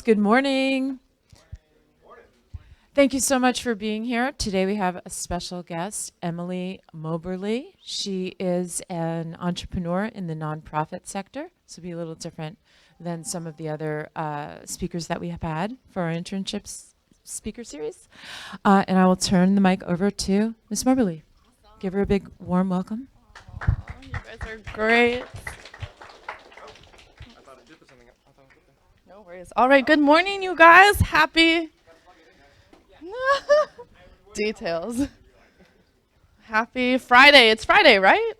students. Good morning. Thank you so much for being here. Today we have a special guest, Emily Moberly. She is an entrepreneur in the nonprofit sector. This will be a little different than some of the other speakers that we have had for our Internship Speaker Series. And I will turn the mic over to Ms. Moberly. Give her a big warm welcome. You guys are great. No worries. All right, good morning, you guys. Happy details. Happy Friday. It's Friday, right?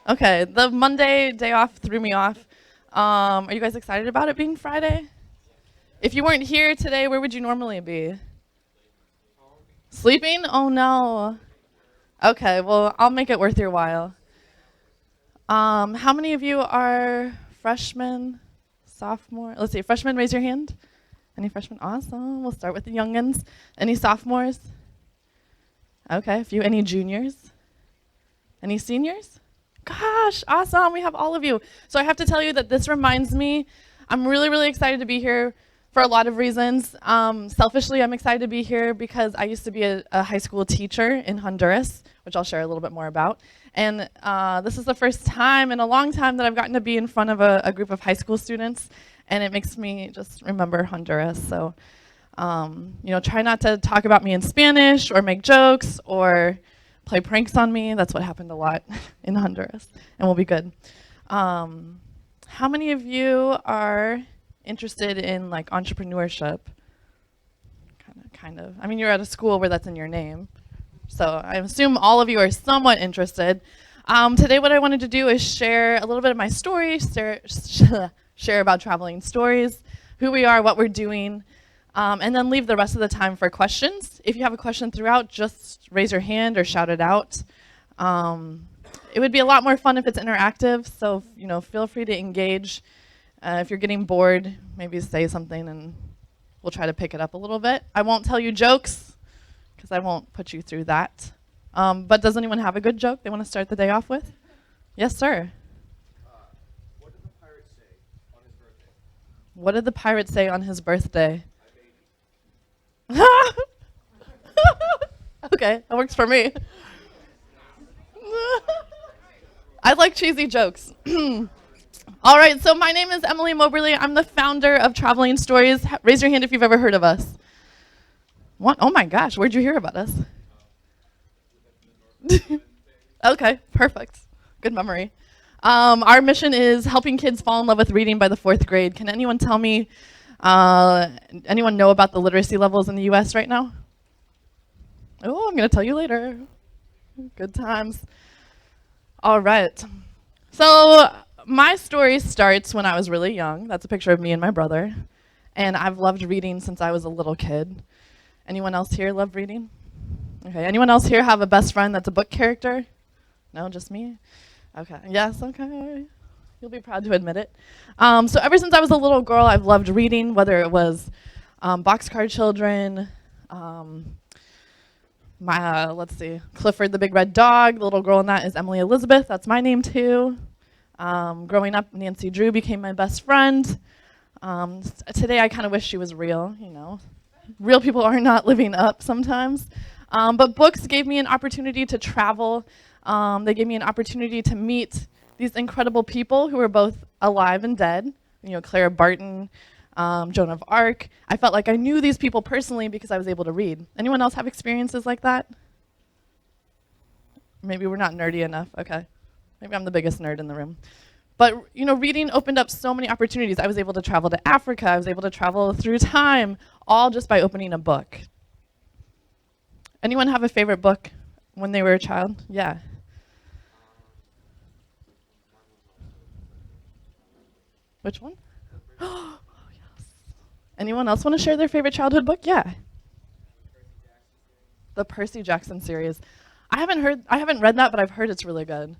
Okay, the Monday day off threw me off. Are you guys excited about it being Friday? If you weren't here today, where would you normally be? Sleeping? Oh no. Okay, well, I'll make it worth your while. How many of you are freshmen, sophomore? Let's see, freshmen, raise your hand. Any freshmen? Awesome. We'll start with the youngins. Any sophomores? Okay, a few. Any juniors? Any seniors? Gosh, awesome. We have all of you. So I have to tell you that this reminds me, I'm really, really excited to be here for a lot of reasons. Selfishly, I'm excited to be here because I used to be a high school teacher in Honduras, which I'll share a little bit more about. And this is the first time in a long time that I've gotten to be in front of a group of high school students, and it makes me just remember Honduras. So, try not to talk about me in Spanish or make jokes or play pranks on me. That's what happened a lot in Honduras, and we'll be good. How many of you are interested in like entrepreneurship? Kind of. I mean, you're at a school where that's in your name. So I assume all of you are somewhat interested. Today what I wanted to do is share a little bit of my story, share about traveling stories, who we are, what we're doing, and then leave the rest of the time for questions. If you have a question throughout, just raise your hand or shout it out. It would be a lot more fun if it's interactive, so feel free to engage. If you're getting bored, maybe say something and we'll try to pick it up a little bit. I won't tell you jokes, because I won't put you through that. But does anyone have a good joke they want to start the day off with? Yes, sir. What did the pirate say on his birthday? What did the pirate say on his birthday? Okay, that works for me. I like cheesy jokes. All right, so my name is Emily Moberly. I'm the founder of Traveling Stories. Raise your hand if you've ever heard of us. What? Oh my gosh, where'd you hear about us? Okay, perfect. Good memory. Our mission is helping kids fall in love with reading by the 4th grade. Can anyone tell me, anyone know about the literacy levels in the US right now? Oh, I'm going to tell you later. Good times. All right. So my story starts when I was really young. That's a picture of me and my brother. And I've loved reading since I was a little kid. Anyone else here love reading? Okay, anyone else here have a best friend that's a book character? No, just me? Okay, yes, okay. You'll be proud to admit it. So ever since I was a little girl, I've loved reading, whether it was Boxcar Children, let's see, Clifford the Big Red Dog. The little girl in that is Emily Elizabeth. That's my name too. Growing up, Nancy Drew became my best friend. Today I kind of wish she was real, Real people are not living up sometimes. But books gave me an opportunity to travel. They gave me an opportunity to meet these incredible people who were both alive and dead. Clara Barton, Joan of Arc. I felt like I knew these people personally because I was able to read. Anyone else have experiences like that? Maybe we're not nerdy enough. Okay. Maybe I'm the biggest nerd in the room. But, reading opened up so many opportunities. I was able to travel to Africa. I was able to travel through time, all just by opening a book. Anyone have a favorite book when they were a child? Yeah. Which one? Oh, yes. Anyone else want to share their favorite childhood book? Yeah. The Percy Jackson series. I haven't read that, but I've heard it's really good.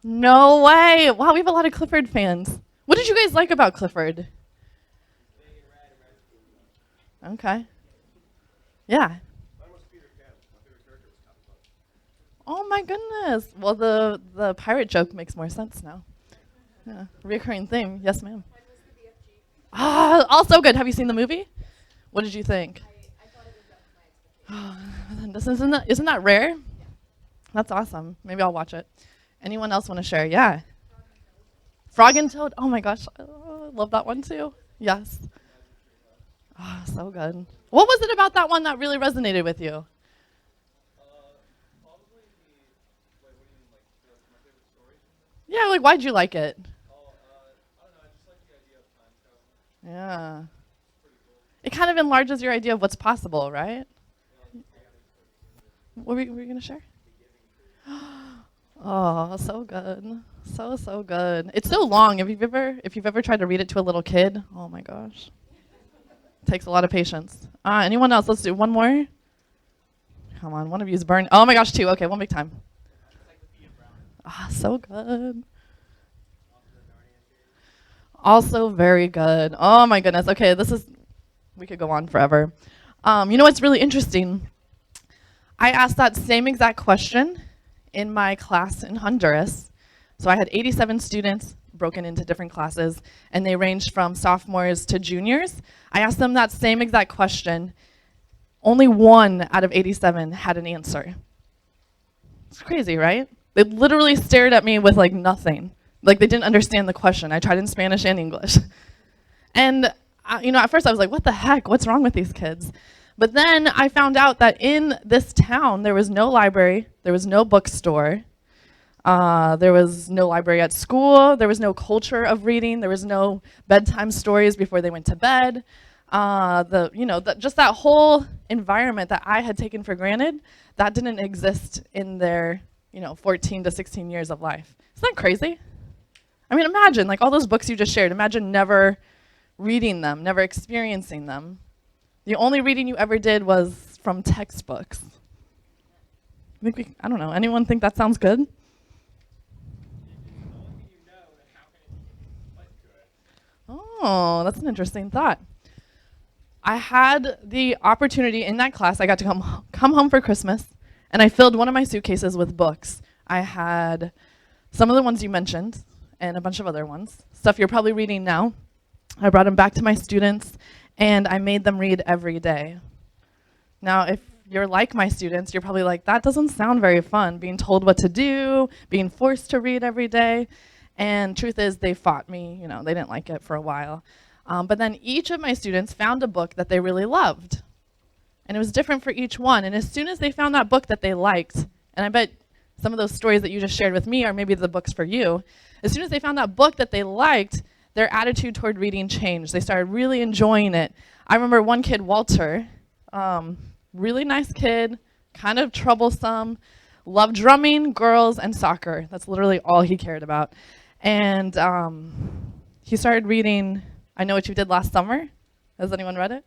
No way. Wow, we have a lot of Clifford fans. What did you guys like about Clifford? Okay. Yeah. Oh my goodness. Well, the pirate joke makes more sense now. Yeah. Recurring theme. Yes, ma'am. Mine was Ah, also good. Have you seen the movie? What did you think? Isn't that rare? That's awesome. Maybe I'll watch it. Anyone else want to share? Yeah. Frog and Toad. Oh my gosh, love that one too. Yes. Oh, so good. What was it about that one that really resonated with you? Probably the, what do you mean, like, my favorite story from this? Yeah, like why'd you like it? Oh, I don't know, I just like the idea of time travel. Yeah. Pretty cool. It kind of enlarges your idea of what's possible, right? What were you going to share? Oh, so good. So good. It's so long. If you've ever tried to read it to a little kid, oh my gosh. Takes a lot of patience. Anyone else? Let's do one more. Come on, one of you's burned. Oh my gosh, two. Okay, one big time. So good. Also very good. Oh my goodness. Okay, we could go on forever. You know what's really interesting? I asked that same exact question in my class in Honduras. So I had 87 students broken into different classes, and they ranged from sophomores to juniors. I asked them that same exact question. Only 1 out of 87 had an answer. It's crazy, right? They literally stared at me with like nothing. Like they didn't understand the question. I tried in Spanish and English. And at first I was like, what the heck? What's wrong with these kids? But then I found out that in this town, there was no library, there was no bookstore, there was no library at school, there was no culture of reading, there was no bedtime stories before they went to bed. Just that whole environment that I had taken for granted, that didn't exist in their 14 to 16 years of life. Isn't that crazy? I mean, imagine, like all those books you just shared, imagine never reading them, never experiencing them. The only reading you ever did was from textbooks. I don't know, anyone think that sounds good? Oh, that's an interesting thought. I had the opportunity in that class, I got to come home for Christmas, and I filled one of my suitcases with books. I had some of the ones you mentioned, and a bunch of other ones, stuff you're probably reading now. I brought them back to my students, and I made them read every day. Now, if you're like my students, you're probably like, that doesn't sound very fun, being told what to do, being forced to read every day. And truth is, they fought me. They didn't like it for a while. But then each of my students found a book that they really loved. And it was different for each one. And as soon as they found that book that they liked, and I bet some of those stories that you just shared with me are maybe the books for you, as soon as they found that book that they liked, their attitude toward reading changed. They started really enjoying it. I remember one kid, Walter, really nice kid, kind of troublesome, loved drumming, girls, and soccer. That's literally all he cared about. And he started reading I Know What You Did Last Summer. Has anyone read it?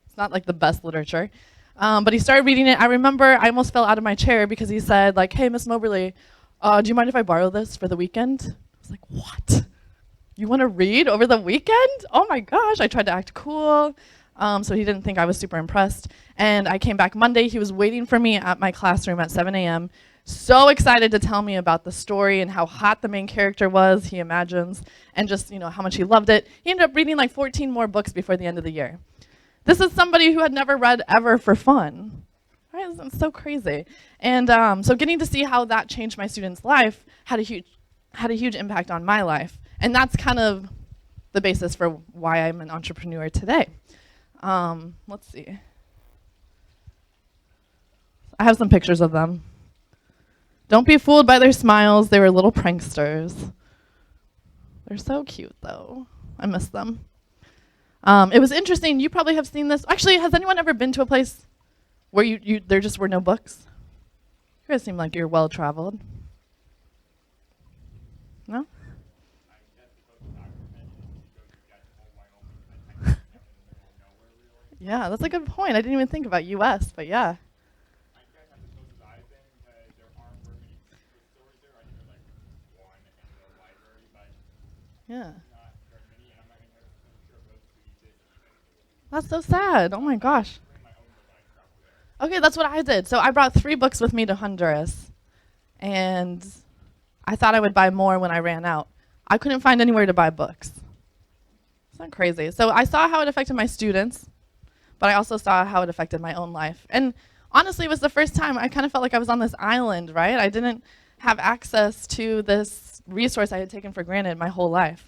It's not like the best literature. But he started reading it. I remember I almost fell out of my chair because he said, like, hey, Miss Moberly, do you mind if I borrow this for the weekend? I was like, what? You want to read over the weekend? Oh my gosh. I tried to act cool. So he didn't think I was super impressed. And I came back Monday. He was waiting for me at my classroom at 7 a.m., so excited to tell me about the story and how hot the main character was, he imagines, and just how much he loved it. He ended up reading like 14 more books before the end of the year. This is somebody who had never read ever for fun. Right? It's so crazy. And so getting to see how that changed my student's life had a huge impact on my life. And that's kind of the basis for why I'm an entrepreneur today. Let's see. I have some pictures of them. Don't be fooled by their smiles. They were little pranksters. They're so cute, though. I miss them. It was interesting. You probably have seen this. Actually, has anyone ever been to a place where there just were no books? You guys seem like you're well-traveled. No? Yeah, that's a good point. I didn't even think about U.S., but yeah. Yeah. That's so sad. Oh my gosh. Okay, that's what I did. So I brought 3 books with me to Honduras. And I thought I would buy more when I ran out. I couldn't find anywhere to buy books. It's not crazy. So I saw how it affected my students, but I also saw how it affected my own life. And honestly, it was the first time I kind of felt like I was on this island, right? I didn't have access to this resource I had taken for granted my whole life.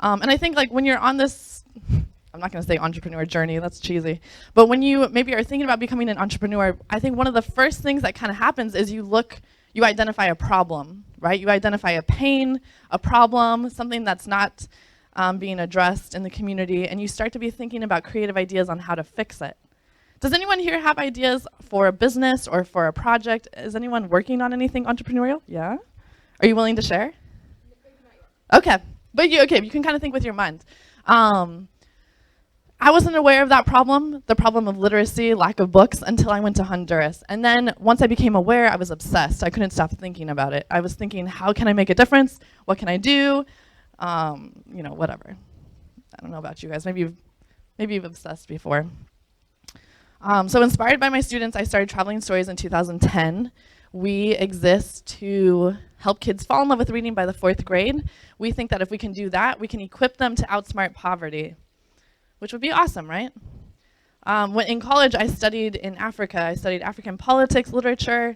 And I think like when you're on this, I'm not going to say entrepreneur journey, that's cheesy, but when you maybe are thinking about becoming an entrepreneur, I think one of the first things that kind of happens is you identify a problem, right? You identify a pain, a problem, something that's not being addressed in the community, and you start to be thinking about creative ideas on how to fix it. Does anyone here have ideas for a business or for a project? Is anyone working on anything entrepreneurial? Yeah? Are you willing to share? Okay. But you can kind of think with your mind. I wasn't aware of that problem, the problem of literacy, lack of books, until I went to Honduras. And then once I became aware, I was obsessed. I couldn't stop thinking about it. I was thinking, how can I make a difference? What can I do? Whatever. I don't know about you guys. Maybe you've obsessed before. So inspired by my students, I started Traveling Stories in 2010. We exist to help kids fall in love with reading by the 4th grade. We think that if we can do that, we can equip them to outsmart poverty, which would be awesome, right? When in college, I studied in Africa. I studied African politics, literature,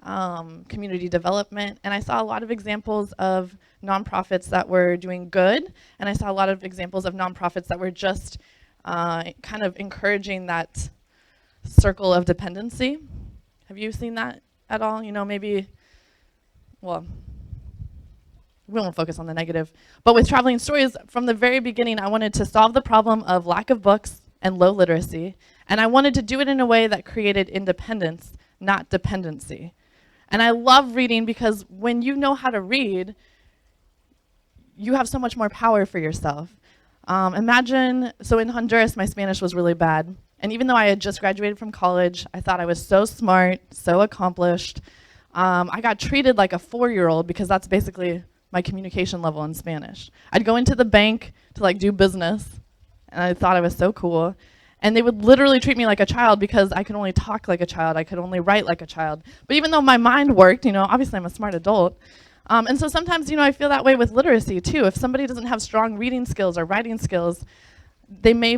community development, and I saw a lot of examples of nonprofits that were doing good, and I saw a lot of examples of nonprofits that were just kind of encouraging that circle of dependency. Have you seen that at all? We won't focus on the negative. But with Traveling Stories, from the very beginning, I wanted to solve the problem of lack of books and low literacy, and I wanted to do it in a way that created independence, not dependency. And I love reading because when you know how to read, you have so much more power for yourself. So in Honduras, my Spanish was really bad. And even though I had just graduated from college, I thought I was so smart, so accomplished. I got treated like a 4-year-old because that's basically my communication level in Spanish. I'd go into the bank to do business, and I thought I was so cool. And they would literally treat me like a child because I could only talk like a child, I could only write like a child. But even though my mind worked, obviously I'm a smart adult. And so sometimes, I feel that way with literacy too. If somebody doesn't have strong reading skills or writing skills, they may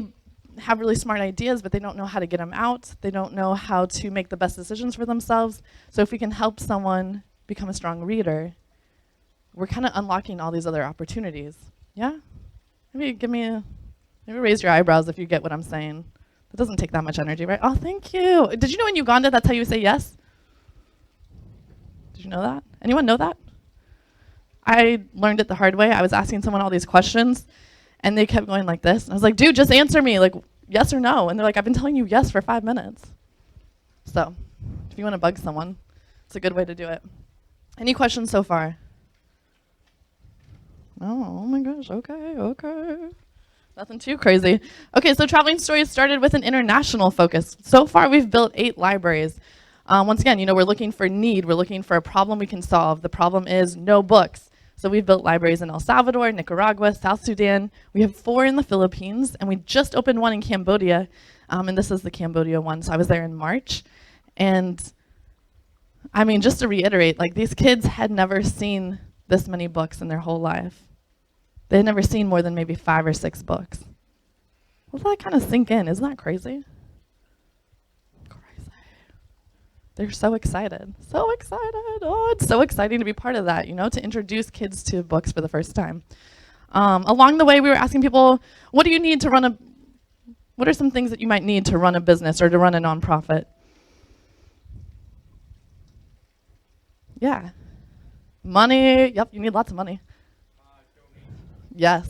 have really smart ideas, but they don't know how to get them out. They don't know how to make the best decisions for themselves. So if we can help someone become a strong reader, we're kind of unlocking all these other opportunities. Yeah? Maybe raise your eyebrows if you get what I'm saying. It doesn't take that much energy, right? Oh, thank you. Did you know in Uganda that's how you say yes? Did you know that? Anyone know that? I learned it the hard way. I was asking someone all these questions, and they kept going like this. And I was like, dude, just answer me, yes or no. And they're like, I've been telling you yes for 5 minutes. So if you want to bug someone, it's a good way to do it. Any questions so far? Oh my gosh, okay. Nothing too crazy. Okay, so Traveling Stories started with an international focus. So far, we've built 8 libraries. Once again, we're looking for need. We're looking for a problem we can solve. The problem is no books. So we've built libraries in El Salvador, Nicaragua, South Sudan. We have 4 in the Philippines, and we just opened one in Cambodia. And this is the Cambodia one. So I was there in March. And just to reiterate, these kids had never seen this many books in their whole life. They had never seen more than maybe 5 or 6 books. Let that kind of sink in. Isn't that crazy? Crazy. They're so excited. So excited. Oh, it's so exciting to be part of that, to introduce kids to books for the first time. Along the way, we were asking people, what are some things that you might need to run a business or to run a nonprofit? Yeah. Money. Yep, you need lots of money. Yes.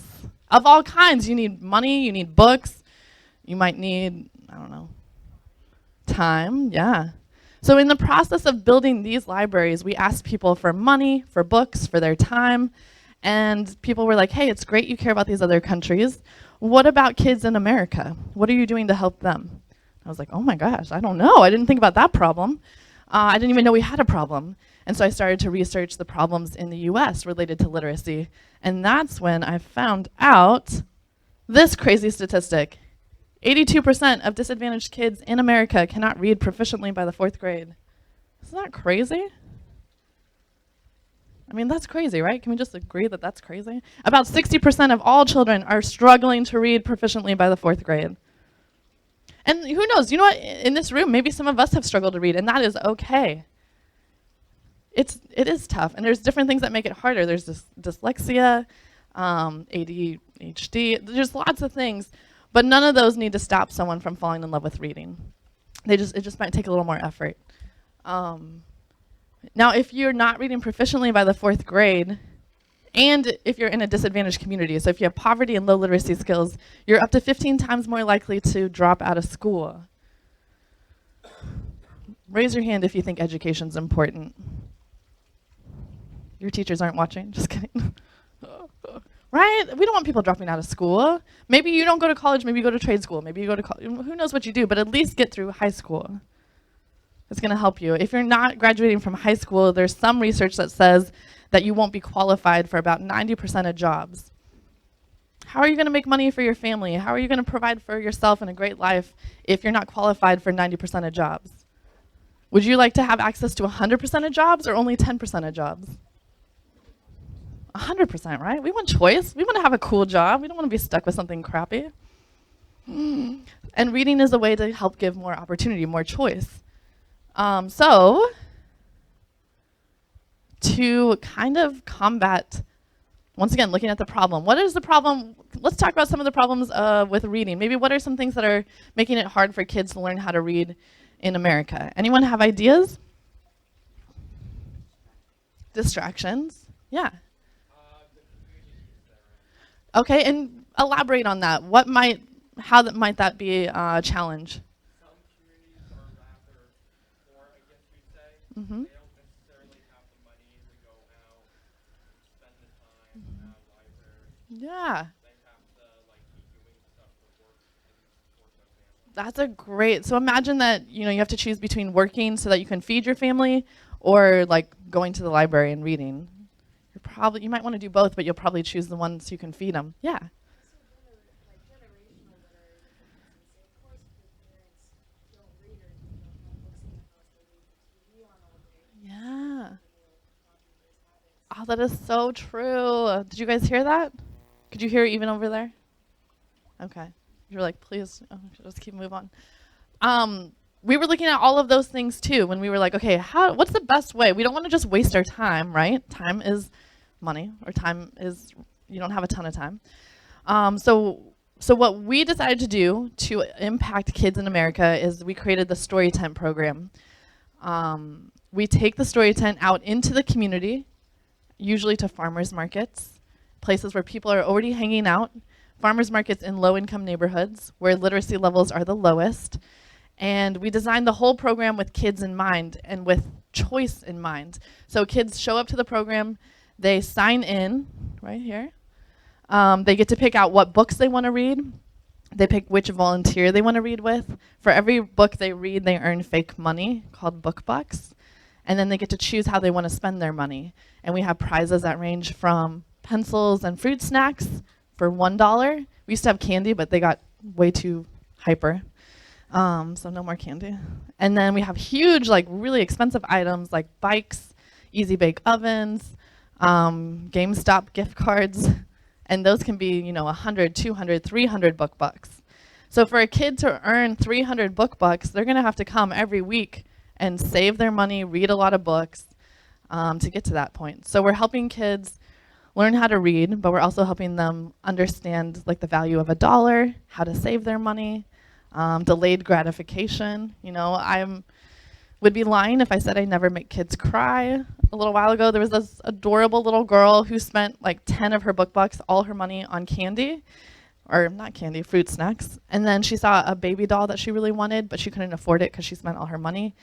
Of all kinds. You need money, you need books, you might need, time. Yeah. So in the process of building these libraries, we asked people for money, for books, for their time, and people were like, hey, it's great you care about these other countries. What about kids in America? What are you doing to help them? I was like, oh my gosh, I don't know. I didn't think about that problem. I didn't even know we had a problem. And so I started to research the problems in the US related to literacy. And that's when I found out this crazy statistic. 82% of disadvantaged kids in America cannot read proficiently by the 4th grade. Isn't that crazy? I mean, that's crazy, right? Can we just agree that that's crazy? About 60% of all children are struggling to read proficiently by the 4th grade. And who knows, you know what, in this room, maybe some of us have struggled to read, and that is okay. It is tough, and there's different things that make it harder. There's dyslexia, ADHD, there's lots of things, but none of those need to stop someone from falling in love with reading. It just might take a little more effort. Now, if you're not reading proficiently by the 4th grade, and if you're in a disadvantaged community, so if you have poverty and low literacy skills, you're up to 15 times more likely to drop out of school. Raise your hand if you think education's important. Your teachers aren't watching, just kidding. Right? We don't want people dropping out of school. Maybe you don't go to college, maybe you go to trade school, maybe you go to college, who knows what you do, but at least get through high school. It's gonna help you. If you're not graduating from high school, there's some research that says that you won't be qualified for about 90% of jobs. How are you gonna make money for your family? How are you gonna provide for yourself and a great life if you're not qualified for 90% of jobs? Would you like to have access to 100% of jobs or only 10% of jobs? 100%, right? We want choice. We want to have a cool job. We don't want to be stuck with something crappy. And reading is a way to help give more opportunity, more choice. So, to kind of combat, once again, looking at the problem. What is the problem? Let's talk about some of the problems with reading. Maybe what are some things that are making it hard for kids to learn how to read in America? Anyone have ideas? Distractions. Yeah. Okay, and elaborate on that. How might that be a challenge? Some communities are rather poor, I guess we'd say. Mm-hmm. They don't necessarily have the money to go out and spend the time at a library. Yeah, They have to keep doing stuff for work and support their family. that's a great. So imagine that you have to choose between working so that you can feed your family, or going to the library and reading. You might want to do both, but you'll probably choose the ones you can feed them. Yeah. Yeah. Oh, that is so true. Did you guys hear that? Could you hear it even over there? Okay. You were like, please, let's keep moving on. We were looking at all of those things too when we were like, okay, what's the best way? We don't want to just waste our time, right? Time is money, or you don't have a ton of time. So what we decided to do to impact kids in America is we created the Story Tent program. We take the Story Tent out into the community, usually to farmers markets, places where people are already hanging out, farmers markets in low-income neighborhoods where literacy levels are the lowest. And we designed the whole program with kids in mind and with choice in mind. So kids show up to the program, they sign in right here. They get to pick out what books they want to read. They pick which volunteer they want to read with. For every book they read, they earn fake money called book bucks. And then they get to choose how they want to spend their money. And we have prizes that range from pencils and fruit snacks for $1. We used to have candy, but they got way too hyper. So no more candy. And then we have huge, really expensive items like bikes, easy bake ovens, GameStop gift cards. And those can be, 100, 200, 300 book bucks. So for a kid to earn 300 book bucks, they're going to have to come every week and save their money, read a lot of books to get to that point. So we're helping kids learn how to read, but we're also helping them understand the value of $1, how to save their money, delayed gratification. I would be lying if I said I never make kids cry. A little while ago, there was this adorable little girl who spent 10 of her book bucks, all her money on candy, or not candy, fruit snacks. And then she saw a baby doll that she really wanted, but she couldn't afford it because she spent all her money.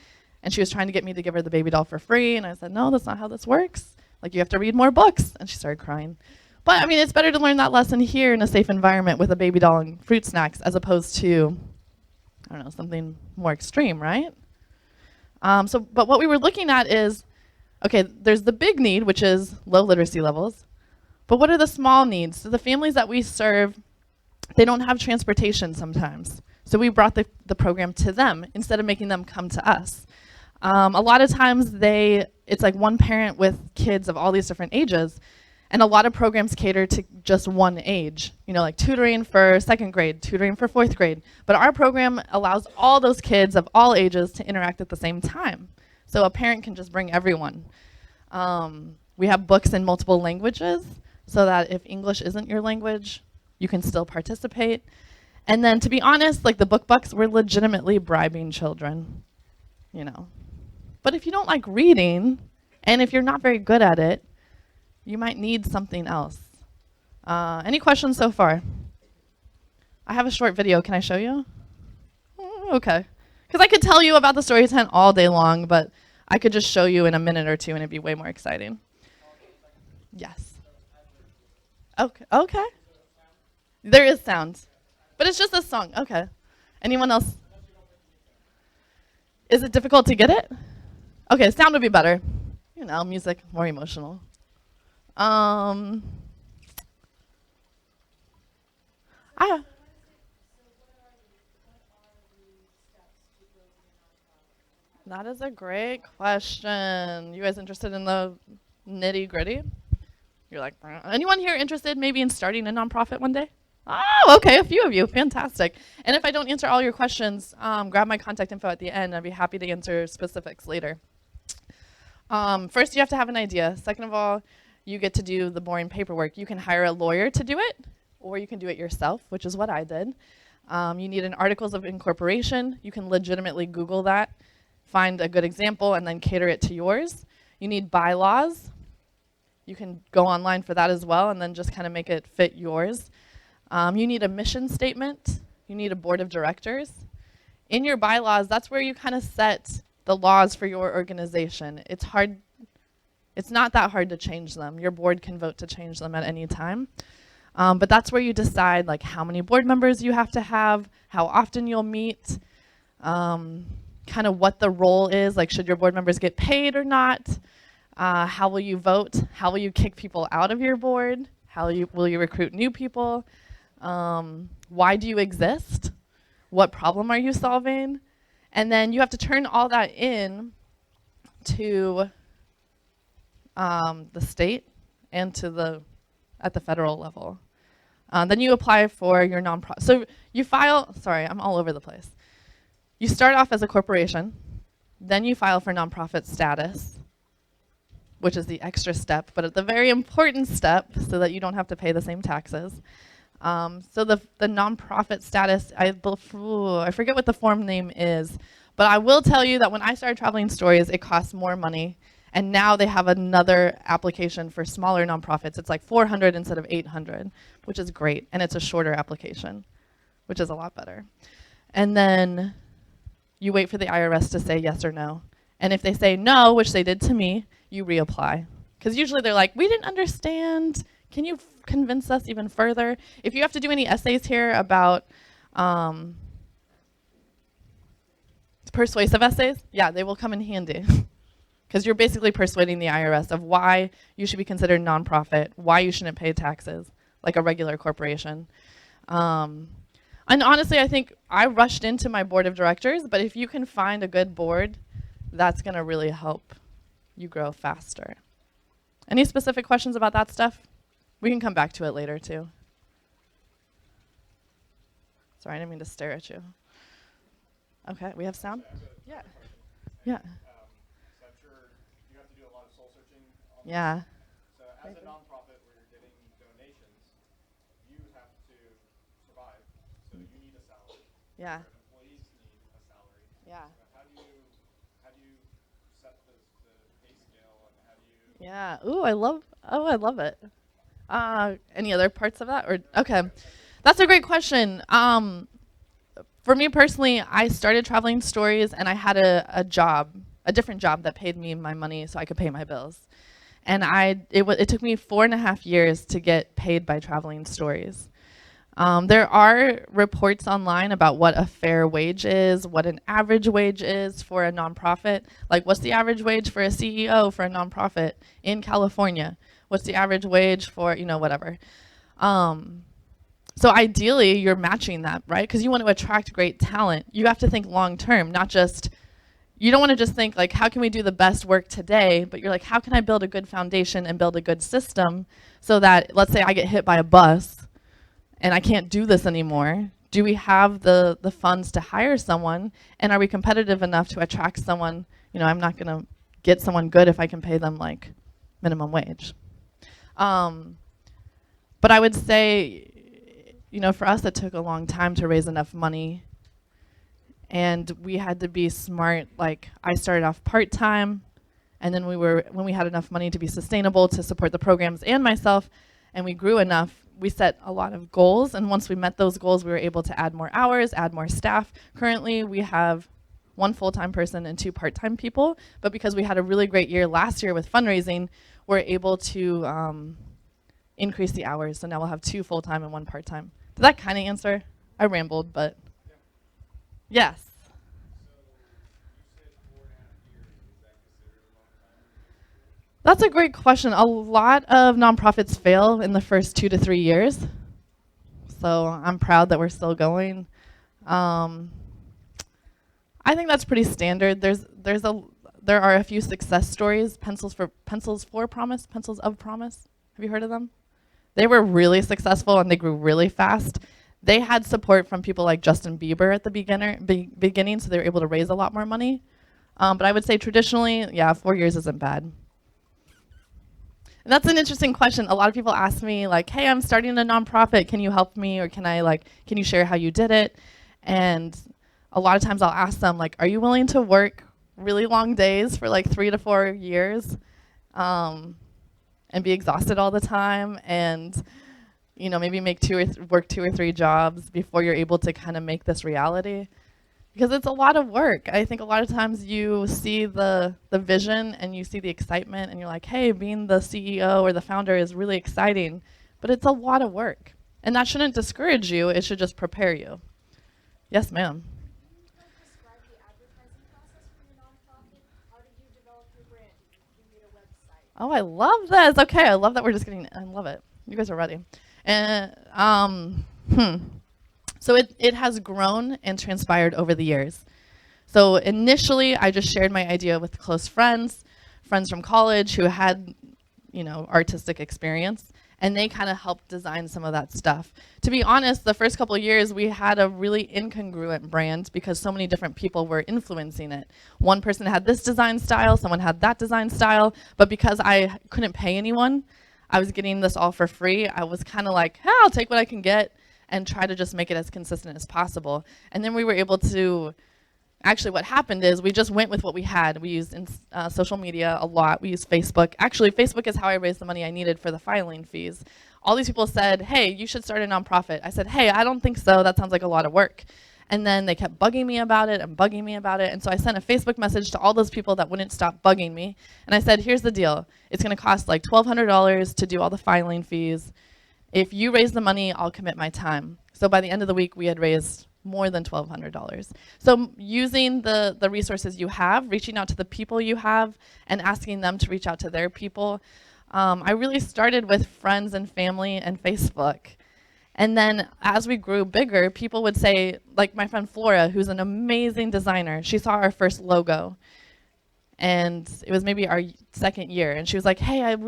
And she was trying to get me to give her the baby doll for free. And I said, no, that's not how this works. You have to read more books. And she started crying. But it's better to learn that lesson here in a safe environment with a baby doll and fruit snacks as opposed to, I don't know, something more extreme, right? But what we were looking at is, okay, there's the big need, which is low literacy levels. But what are the small needs? So the families that we serve, they don't have transportation sometimes. So we brought the program to them instead of making them come to us. A lot of times they it's like one parent with kids of all these different ages. And a lot of programs cater to just one age, you know, like tutoring for 2nd grade, tutoring for 4th grade. But our program allows all those kids of all ages to interact at the same time. So a parent can just bring everyone. We have books in multiple languages so that if English isn't your language, you can still participate. And then to be honest, like the book bucks, we're legitimately bribing children, you know. But if you don't like reading, and if you're not very good at it, you might need something else. Any questions so far? I have a short video. Can I show you? Okay. Because I could tell you about the story tent all day long, but I could just show you in a minute or two and it'd be way more exciting. Yes. Okay. Okay. There is sound. But it's just a song. Okay. Anyone else? Is it difficult to get it? Okay, sound would be better. You know, music, more emotional. That is a great question. You guys interested in the nitty gritty? You're like, anyone here interested maybe in starting a nonprofit one day? Oh, okay, a few of you, fantastic. And if I don't answer all your questions, grab my contact info at the end. I'd be happy to answer specifics later. First, you have to have an idea. Second of all, you get to do the boring paperwork. You can hire a lawyer to do it, or you can do it yourself, which is what I did. You need an articles of incorporation. You can legitimately Google that, find a good example, and then cater it to yours. You need bylaws. You can go online for that as well, and then just kind of make it fit yours. You need a mission statement. You need a board of directors. In your bylaws, that's where you kind of set the laws for your organization. It's hard. It's not that hard to change them. Your board can vote to change them at any time. But that's where you decide like how many board members you have to have, how often you'll meet, kind of what the role is, like should your board members get paid or not, how will you vote, how will you kick people out of your board, will you recruit new people, why do you exist, what problem are you solving, and then you have to turn all that in to the state and to at the federal level. Then you apply for your nonprofit. So you file, sorry, I'm all over the place. You start off as a corporation, then you file for nonprofit status, which is the extra step, but the very important step so that you don't have to pay the same taxes. So the nonprofit status, I forget what the form name is, but I will tell you that when I started Traveling Stories, it cost more money. And now they have another application for smaller nonprofits. It's like 400 instead of 800, which is great. And it's a shorter application, which is a lot better. And then you wait for the IRS to say yes or no. And if they say no, which they did to me, you reapply. Because usually they're like, we didn't understand. Can you convince us even further? If you have to do any essays here about persuasive essays, yeah, they will come in handy. Because you're basically persuading the IRS of why you should be considered nonprofit, why you shouldn't pay taxes like a regular corporation. And honestly, I think I rushed into my board of directors, but if you can find a good board, that's going to really help you grow faster. Any specific questions about that stuff? We can come back to it later, too. Sorry, I didn't mean to stare at you. Okay, we have sound? Yeah. Yeah. Yeah. So as a nonprofit where you're getting donations, you have to survive. So you need a salary. Yeah. Your employees need a salary. Yeah. So how do you set the pay scale and how do you? Yeah. Ooh, I love it. Any other parts of that? Or okay. That's a great question. For me personally, I started Traveling Stories and I had a different job that paid me my money so I could pay my bills. And it took me 4.5 years to get paid by Traveling Stories. There are reports online about what a fair wage is, what an average wage is for a nonprofit. Like, what's the average wage for a CEO for a nonprofit in California? What's the average wage for, whatever. So ideally, you're matching that, right? Because you want to attract great talent. You have to think long term, not just, you don't want to just think like, how can we do the best work today? But you're like, how can I build a good foundation and build a good system so that, let's say I get hit by a bus and I can't do this anymore. Do we have the funds to hire someone? And are we competitive enough to attract someone? You know, I'm not going to get someone good if I can pay them like minimum wage. But I would say, you know, for us, it took a long time to raise enough money. And we had to be smart. Like, I started off part-time, and then when we had enough money to be sustainable to support the programs and myself, and we grew enough, we set a lot of goals. And once we met those goals, we were able to add more hours, add more staff. Currently, we have 1 full-time person and 2 part-time people. But because we had a really great year last year with fundraising, we're able to increase the hours. So now we'll have 2 full-time and 1 part-time. Did that kind of answer? I rambled, but yes. That's a great question. A lot of nonprofits fail in the first 2 to 3 years. So I'm proud that we're still going. I think that's pretty standard. There are a few success stories. Pencils of Promise. Have you heard of them? They were really successful and they grew really fast. They had support from people like Justin Bieber at the beginning, so they were able to raise a lot more money. But I would say traditionally, yeah, 4 years isn't bad. And that's an interesting question. A lot of people ask me like, hey, I'm starting a nonprofit. Can you help me? Or can you share how you did it? And a lot of times I'll ask them like, are you willing to work really long days for like 3 to 4 years and be exhausted all the time and, you know, maybe work 2 or 3 jobs before you're able to kind of make this reality? Because it's a lot of work. I think a lot of times you see the vision and you see the excitement and you're like, hey, being the CEO or the founder is really exciting, but it's a lot of work. And that shouldn't discourage you, it should just prepare you. Yes, ma'am. Describe the advertising process for your nonprofit. How did you develop your brand? Did you create a website? Oh, I love this. Okay, I love that we're just getting, I love it. You guys are ready. And, So it has grown and transpired over the years. So initially, I just shared my idea with close friends from college who had, you know, artistic experience, and they kind of helped design some of that stuff. To be honest, the first couple of years, we had a really incongruent brand because so many different people were influencing it. One person had this design style, someone had that design style, but because I couldn't pay anyone, I was getting this all for free. I was kind of like, I'll take what I can get and try to just make it as consistent as possible. And then we were able to, actually what happened is we just went with what we had. We used social media a lot. We used Facebook. Actually, Facebook is how I raised the money I needed for the filing fees. All these people said, hey, you should start a nonprofit. I said, hey, I don't think so. That sounds like a lot of work. And then they kept bugging me about it and bugging me about it. And so I sent a Facebook message to all those people that wouldn't stop bugging me. And I said, here's the deal. It's going to cost like $1,200 to do all the filing fees. If you raise the money, I'll commit my time. So by the end of the week, we had raised more than $1,200. So using the resources you have, reaching out to the people you have, and asking them to reach out to their people. I really started with friends and family and Facebook. And then as we grew bigger, people would say, like my friend Flora, who's an amazing designer, she saw our first logo. And it was maybe our 2nd year. And she was like, hey, I've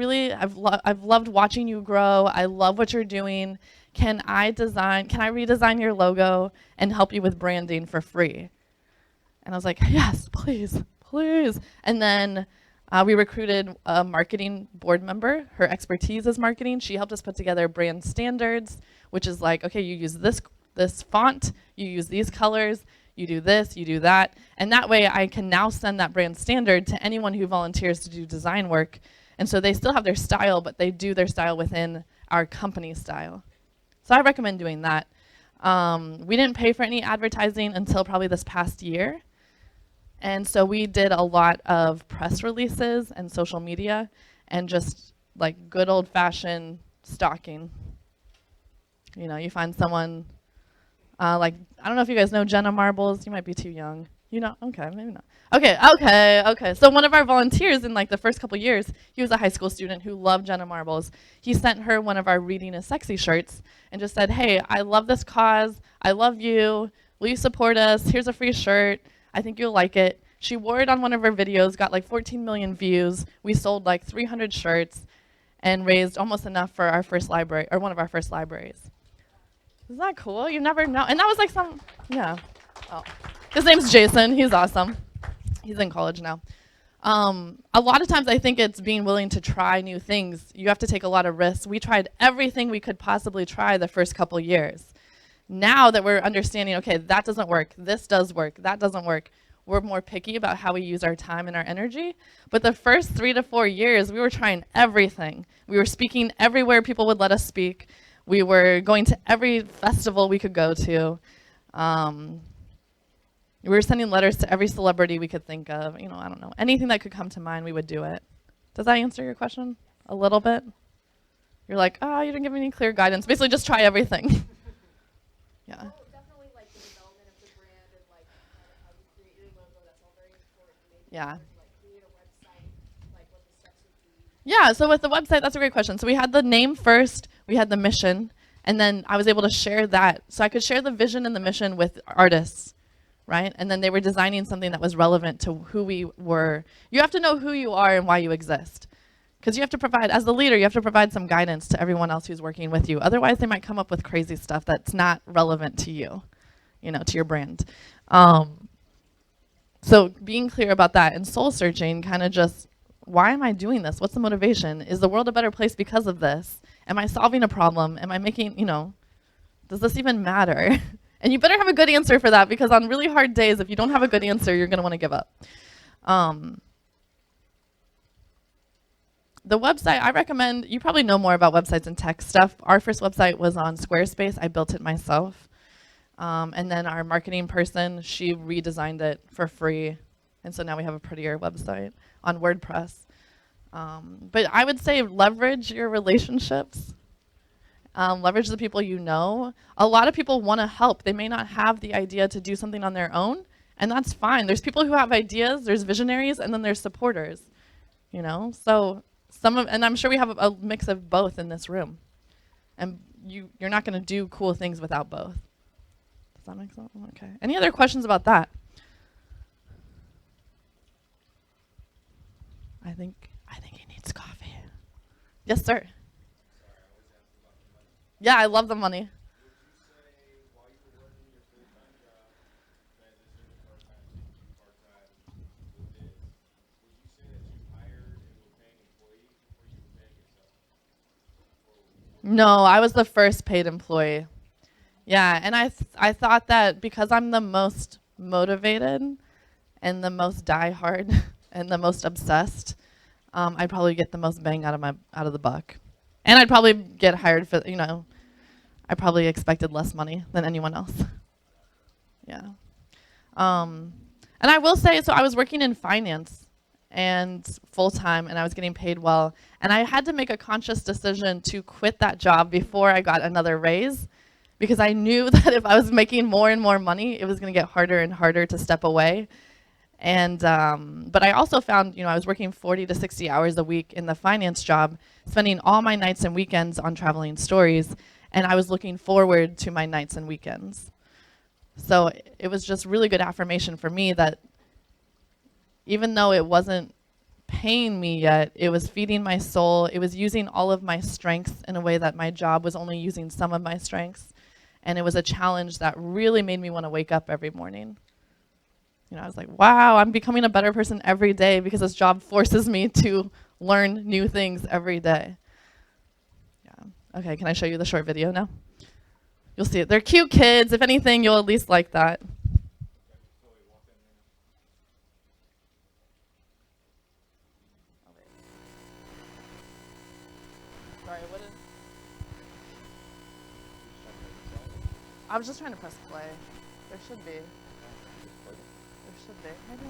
loved watching you grow. I love what you're doing. Can I redesign your logo and help you with branding for free? And I was like, yes, please. And then we recruited a marketing board member. Her expertise is marketing. She helped us put together brand standards, which is like, okay, you use this font, you use these colors, you do this, you do that. And that way I can now send that brand standard to anyone who volunteers to do design work. And so they still have their style, but they do their style within our company style. So I recommend doing that. We didn't pay for any advertising until probably this past year. And so we did a lot of press releases and social media and just like good old fashioned stalking. You know, you find someone like, I don't know if you guys know Jenna Marbles. You might be too young. You know? Okay, maybe not. Okay. So one of our volunteers in like the first couple years, he was a high school student who loved Jenna Marbles. He sent her one of our Reading is Sexy shirts and just said, hey, I love this cause. I love you. Will you support us? Here's a free shirt. I think you'll like it. She wore it on one of her videos, got like 14 million views. We sold like 300 shirts and raised almost enough for our first library, or one of our first libraries. Isn't that cool? You never know. And that was like yeah. Oh. His name's Jason. He's awesome. He's in college now. A lot of times I think it's being willing to try new things. You have to take a lot of risks. We tried everything we could possibly try the first couple years. Now that we're understanding, okay, that doesn't work, this does work, that doesn't work, we're more picky about how we use our time and our energy. But the first 3 to 4 years, we were trying everything. We were speaking everywhere people would let us speak. We were going to every festival we could go to. We were sending letters to every celebrity we could think of. You know, I don't know. Anything that could come to mind, we would do it. Does that answer your question a little bit? You're like, oh, you didn't give me any clear guidance. Basically, just try everything. Yeah. Well, definitely like the development of the brand and like how you create your logo. That's all very important. Maybe Yeah. like create a website, like what the steps would be. Yeah, so with the website, that's a great question. So we had the name first, we had the mission, and then I was able to share that. So I could share the vision and the mission with artists, right? And then they were designing something that was relevant to who we were. You have to know who you are and why you exist. Because you have to provide, as the leader, you have to provide some guidance to everyone else who's working with you. Otherwise, they might come up with crazy stuff that's not relevant to you, you know, to your brand. So being clear about that and soul searching, kind of just, why am I doing this? What's the motivation? Is the world a better place because of this? Am I solving a problem? Am I making, you know, does this even matter? And you better have a good answer for that, because on really hard days, if you don't have a good answer, you're going to want to give up. The website, I recommend, you probably know more about websites and tech stuff. Our first website was on Squarespace. I built it myself. And then our marketing person, she redesigned it for free. And so now we have a prettier website on WordPress. But I would say leverage your relationships. Leverage the people you know. A lot of people want to help. They may not have the idea to do something on their own, and that's fine. There's people who have ideas, there's visionaries, and then there's supporters, you know? So and I'm sure we have a mix of both in this room. And you're not going to do cool things without both. Does that make sense? Okay. Any other questions about that? I think he needs coffee. Yes, sir. Yeah, I love the money. No, I was the first paid employee. Yeah, and I thought that because I'm the most motivated and the most diehard and the most obsessed, I'd probably get the most bang out of the buck. And I'd probably get hired for, you know, I probably expected less money than anyone else. Yeah. And I will say, so I was working in finance and full-time, and I was getting paid well. And I had to make a conscious decision to quit that job before I got another raise, because I knew that if I was making more and more money, it was going to get harder and harder to step away. And but I also found, you know, I was working 40 to 60 hours a week in the finance job, spending all my nights and weekends on traveling stories, and I was looking forward to my nights and weekends. So it was just really good affirmation for me that even though it wasn't paying me yet, it was feeding my soul. It was using all of my strengths in a way that my job was only using some of my strengths. And it was a challenge that really made me want to wake up every morning. You know, I was like, wow, I'm becoming a better person every day because this job forces me to learn new things every day. Yeah. Okay, can I show you the short video now? You'll see it. They're cute kids. If anything, you'll at least like that. Sorry, what is... I was just trying to press play. There should be. There should be. Maybe.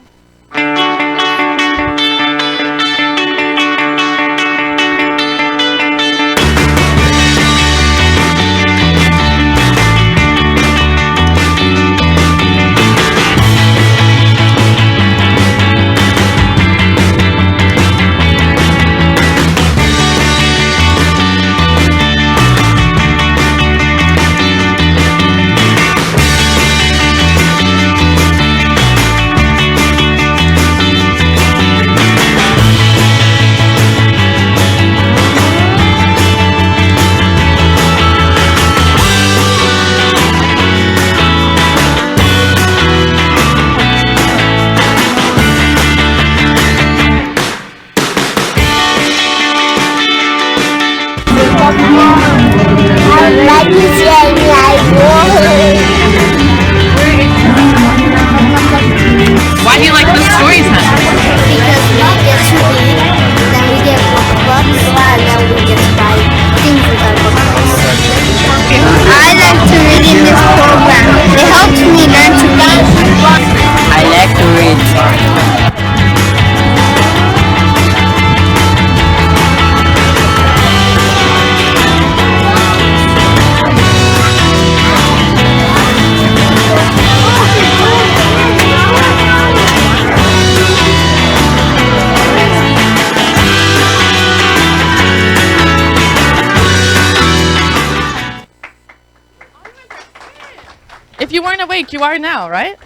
If you weren't awake, you are now, right?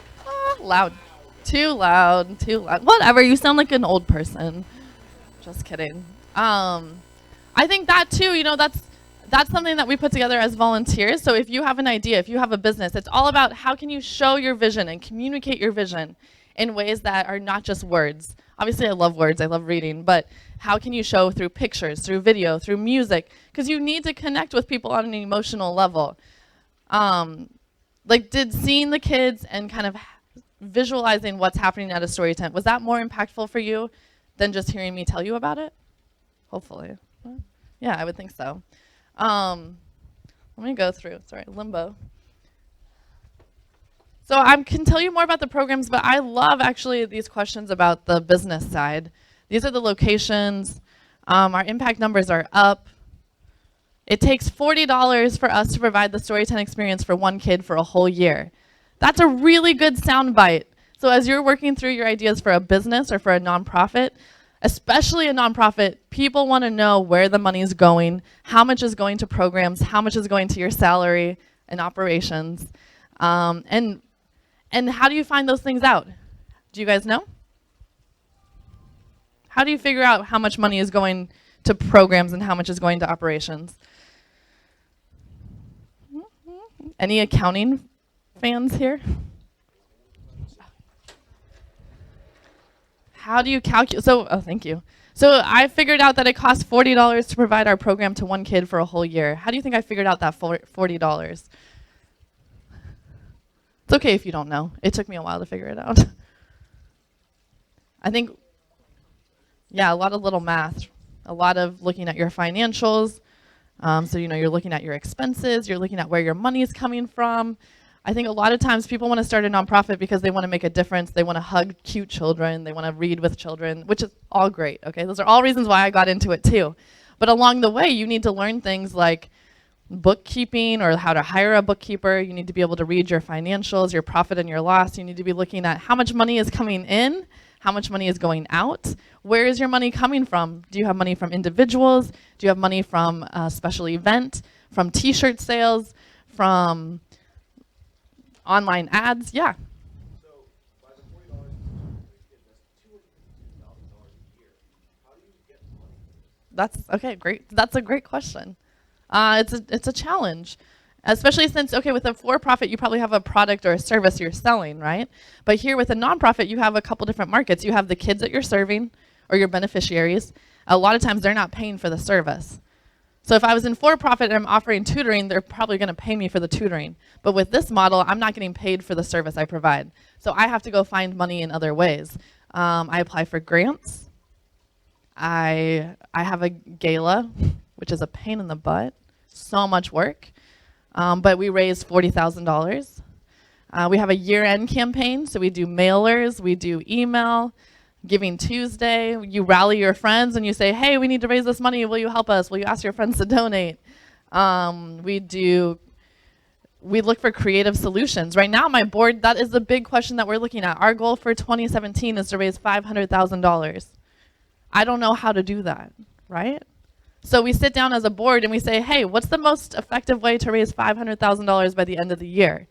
Loud. Too loud, too loud. Whatever, you sound like an old person. Just kidding. I think that too, that's something that we put together as volunteers. So if you have an idea, if you have a business, it's all about how can you show your vision and communicate your vision in ways that are not just words. Obviously, I love words, I love reading, but how can you show through pictures, through video, through music? Because you need to connect with people on an emotional level. Did seeing the kids and kind of visualizing what's happening at a story tent, was that more impactful for you than just hearing me tell you about it? Hopefully. Yeah, I would think so. Let me go through, sorry, limbo. So I can tell you more about the programs, but I love actually these questions about the business side. These are the locations. Our impact numbers are up. It takes $40 for us to provide the Storytime experience for one kid for a whole year. That's a really good soundbite. So as you're working through your ideas for a business or for a nonprofit, especially a nonprofit, people want to know where the money is going, how much is going to programs, how much is going to your salary and operations, and how do you find those things out? Do you guys know? How do you figure out how much money is going to programs and how much is going to operations? Any accounting fans here? How do you calculate? Oh, thank you. So I figured out that it costs $40 to provide our program to one kid for a whole year. How do you think I figured out that $40? It's okay if you don't know. It took me a while to figure it out. I think, yeah, a lot of little math, a lot of looking at your financials. So, you're looking at your expenses, you're looking at where your money is coming from. I think a lot of times people want to start a nonprofit because they want to make a difference. They want to hug cute children. They want to read with children, which is all great, okay? Those are all reasons why I got into it too. But along the way, you need to learn things like bookkeeping or how to hire a bookkeeper. You need to be able to read your financials, your profit and your loss. You need to be looking at how much money is coming in, how much money is going out. Where is your money coming from? Do you have money from individuals? Do you have money from a special event, from t-shirt sales, from online ads? Yeah. So by the $40 that's $250,000 a year. How do you get money? That's okay, great. That's a great question. It's a challenge, especially since, okay, with a for-profit, you probably have a product or a service you're selling, right? But here with a nonprofit, you have a couple different markets. You have the kids that you're serving or your beneficiaries. A lot of times they're not paying for the service. So if I was in for-profit and I'm offering tutoring, they're probably going to pay me for the tutoring. But with this model, I'm not getting paid for the service I provide. So I have to go find money in other ways. I apply for grants. I have a gala, which is a pain in the butt, so much work, but we raised $40,000. We have a year-end campaign, so we do mailers, we do email, Giving Tuesday. You rally your friends and you say, hey, we need to raise this money, will you help us? Will you ask your friends to donate? We look for creative solutions. Right now, my board, that is the big question that we're looking at. Our goal for 2017 is to raise $500,000. I don't know how to do that, right? So we sit down as a board and we say, hey, what's the most effective way to raise $500,000 by the end of the year?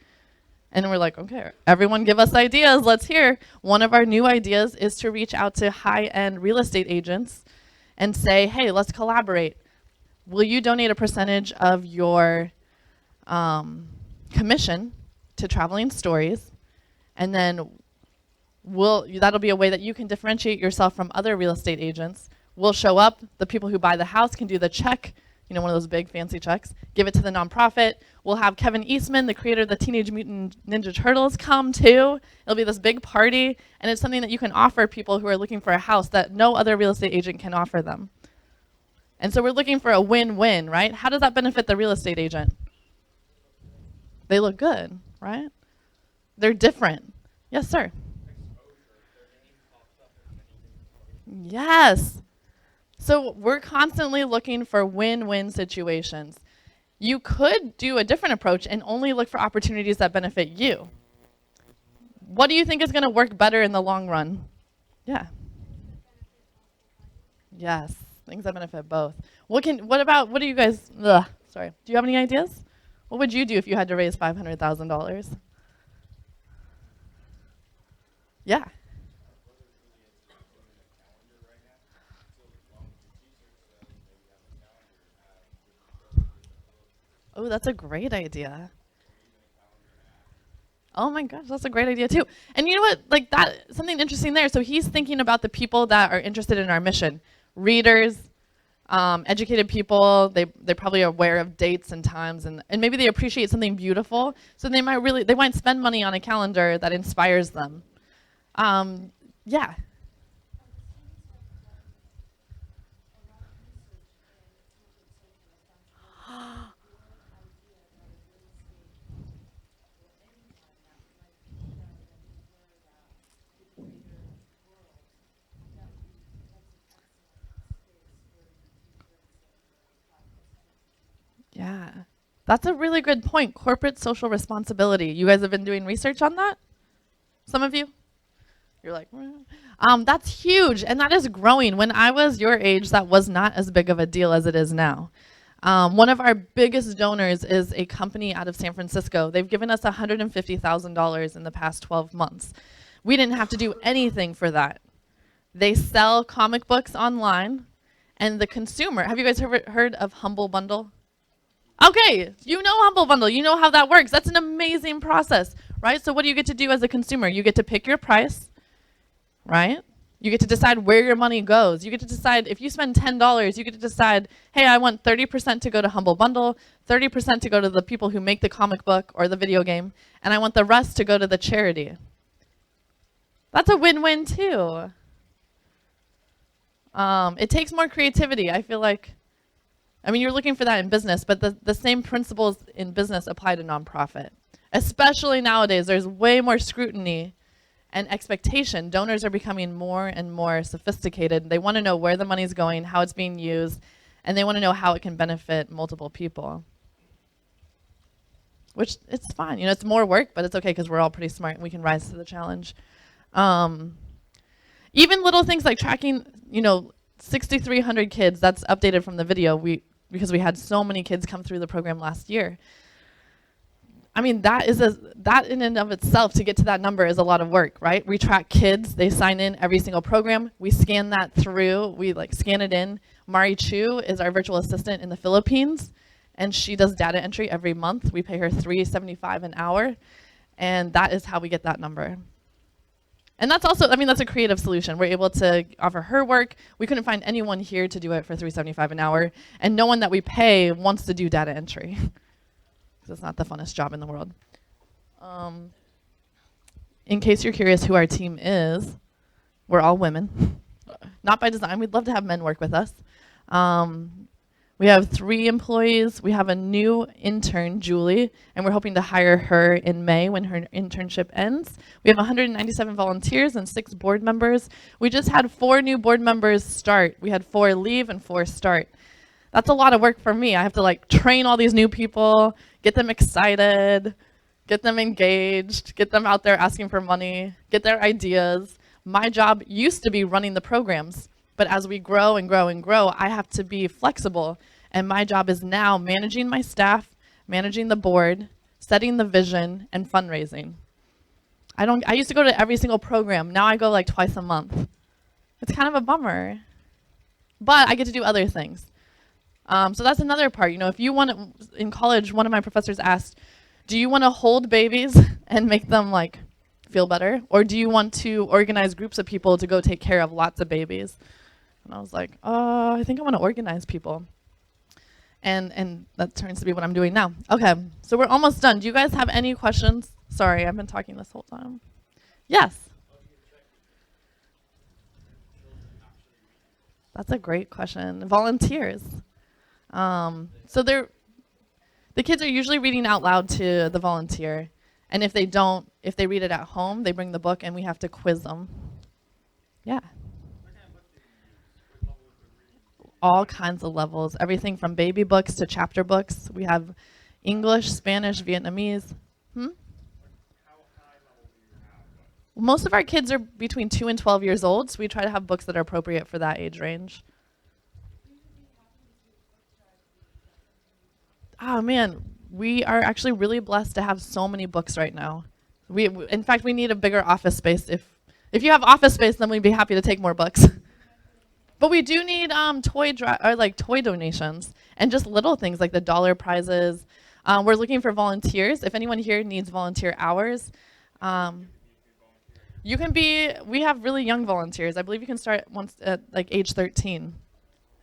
And we're like, okay, everyone give us ideas, let's hear. One of our new ideas is to reach out to high-end real estate agents and say, hey, let's collaborate. Will you donate a percentage of your commission to Traveling Stories? And then that'll be a way that you can differentiate yourself from other real estate agents. We'll show up, the people who buy the house can do the check, one of those big fancy checks, give it to the nonprofit. We'll have Kevin Eastman, the creator of the Teenage Mutant Ninja Turtles, come too. It'll be this big party, and it's something that you can offer people who are looking for a house that no other real estate agent can offer them. And so we're looking for a win-win, right? How does that benefit the real estate agent? They look good, right? They're different. Yes, sir. Yes. So we're constantly looking for win-win situations. You could do a different approach and only look for opportunities that benefit you. What do you think is going to work better in the long run? Yeah. Yes, things that benefit both. What do you guys, sorry, do you have any ideas? What would you do if you had to raise $500,000? Yeah. Oh, that's a great idea. Oh my gosh, that's a great idea too. And you know what? Like that, something interesting there. So he's thinking about the people that are interested in our mission, readers, educated people. They're probably aware of dates and times, and maybe they appreciate something beautiful. So they might spend money on a calendar that inspires them. Yeah. Yeah. That's a really good point. Corporate social responsibility. You guys have been doing research on that? Some of you? You're like, that's huge, and that is growing. When I was your age, that was not as big of a deal as it is now. One of our biggest donors is a company out of San Francisco. They've given us $150,000 in the past 12 months. We didn't have to do anything for that. They sell comic books online, and the consumer, have you guys heard of Humble Bundle? Okay, you know Humble Bundle, you know how that works. That's an amazing process, right? So what do you get to do as a consumer? You get to pick your price, right? You get to decide where your money goes. You get to decide if you spend $10, you get to decide, hey, I want 30% to go to Humble Bundle, 30% to go to the people who make the comic book or the video game, and I want the rest to go to the charity. That's a win-win too. It takes more creativity. I feel like, I mean, you're looking for that in business, but the same principles in business apply to nonprofit. Especially nowadays, there's way more scrutiny and expectation. Donors are becoming more and more sophisticated. They want to know where the money's going, how it's being used, and they want to know how it can benefit multiple people. Which, it's fine. You know, it's more work, but it's okay because we're all pretty smart and we can rise to the challenge. Even little things like tracking, you know, 6,300 kids, that's updated from the video because we had so many kids come through the program last year. I mean, that in and of itself, to get to that number, is a lot of work, right? We track kids, they sign in every single program, we scan that through, we like scan it in. Mari Chu is our virtual assistant in the Philippines, and she does data entry every month. We pay her $3.75 an hour, and that is how we get that number. And that's also, I mean, that's a creative solution. We're able to offer her work. We couldn't find anyone here to do it for $3.75 an hour, and no one that we pay wants to do data entry. It's not the funnest job in the world. In case you're curious who our team is, we're all women. Not by design. We'd love to have men work with us. We have 3 employees. We have a new intern, Julie, and we're hoping to hire her in May when her internship ends. We have 197 volunteers and 6 board members. We just had 4 new board members start. We had 4 leave and 4 start. That's a lot of work for me. I have to like train all these new people, get them excited, get them engaged, get them out there asking for money, get their ideas. My job used to be running the programs, but as we grow and grow and grow, I have to be flexible. And my job is now managing my staff, managing the board, setting the vision, and fundraising. I used to go to every single program. Now I go like twice a month. It's kind of a bummer, but I get to do other things. So that's another part. You know, if you want to, in college, one of my professors asked, do you want to hold babies and make them like feel better? Or do you want to organize groups of people to go take care of lots of babies? And I was like, I think I want to organize people. And that turns to be what I'm doing now. Okay, so we're almost done. Do you guys have any questions? Sorry, I've been talking this whole time. Yes? That's a great question. Volunteers. So the kids are usually reading out loud to the volunteer. And if they read it at home, they bring the book and we have to quiz them. Yeah. All kinds of levels, everything from baby books to chapter books. We have English, Spanish, Vietnamese. Most of our kids are between 2 and 12 years old, so we try to have books that are appropriate for that age range. Oh man, we are actually really blessed to have so many books right now. In fact, we need a bigger office space if If you have office space, then we'd be happy to take more books. But we do need toy donations and just little things like the dollar prizes. We're looking for volunteers. If anyone here needs volunteer hours, you can be. We have really young volunteers. I believe you can start once at like age 13.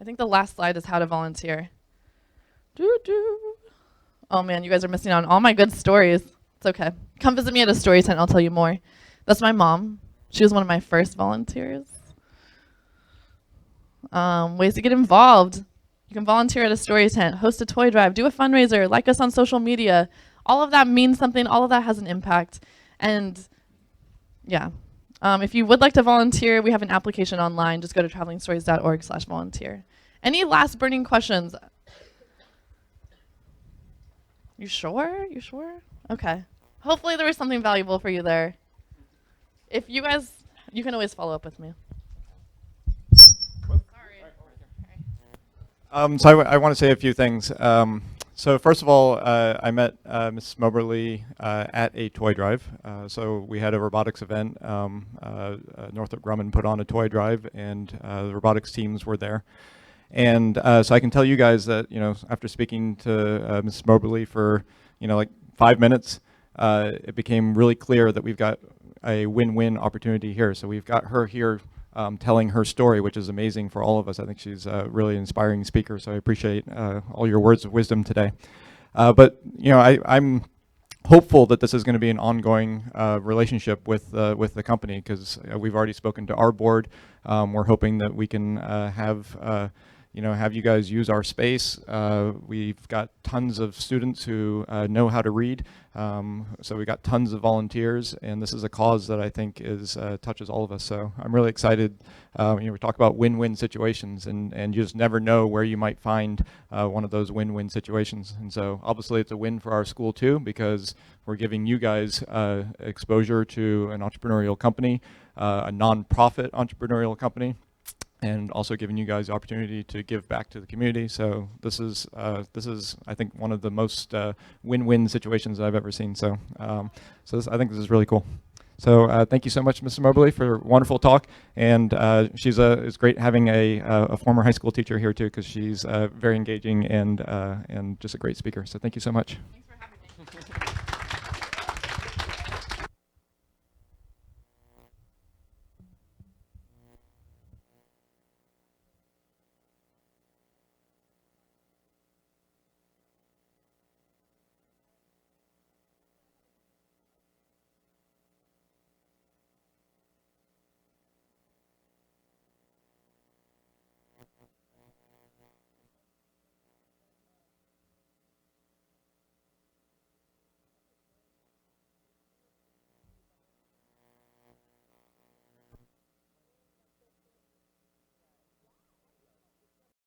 I think the last slide is how to volunteer. Oh man, you guys are missing out on all my good stories. It's okay. Come visit me at a story tent. I'll tell you more. That's my mom. She was one of my first volunteers. Ways to get involved. You can volunteer at a story tent, host a toy drive, do a fundraiser, like us on social media. All of that means something. All of that has an impact. And yeah, if you would like to volunteer, we have an application online. Just go to travelingstories.org/volunteer. Any last burning questions? You sure? You sure? Okay. Hopefully there was something valuable for you there. If you guys, you can always follow up with me. So I want to say a few things. So first of all, I met Ms. Moberly at a toy drive. So we had a robotics event. Northrop Grumman put on a toy drive, and the robotics teams were there. And so I can tell you guys that, after speaking to Ms. Moberly for, like 5 minutes, it became really clear that we've got a win-win opportunity here. So we've got her here telling her story, which is amazing for all of us. I think she's a really inspiring speaker, so I appreciate all your words of wisdom today. But I'm hopeful that this is going to be an ongoing relationship with the company, because we've already spoken to our board. We're hoping that we can have you guys use our space. We've got tons of students who know how to read, so we got tons of volunteers, and this is a cause that I think touches all of us. So I'm really excited. We talk about win-win situations, and you just never know where you might find one of those win-win situations. And so obviously it's a win for our school too, because we're giving you guys exposure to an entrepreneurial company, a non-profit entrepreneurial company, and also giving you guys the opportunity to give back to the community. So this is I think one of the most win-win situations I've ever seen. So I think this is really cool. So thank you so much, Mrs. Moberly, for a wonderful talk. And it's great having a former high school teacher here too, because she's very engaging and just a great speaker. So thank you so much. Thanks for having me.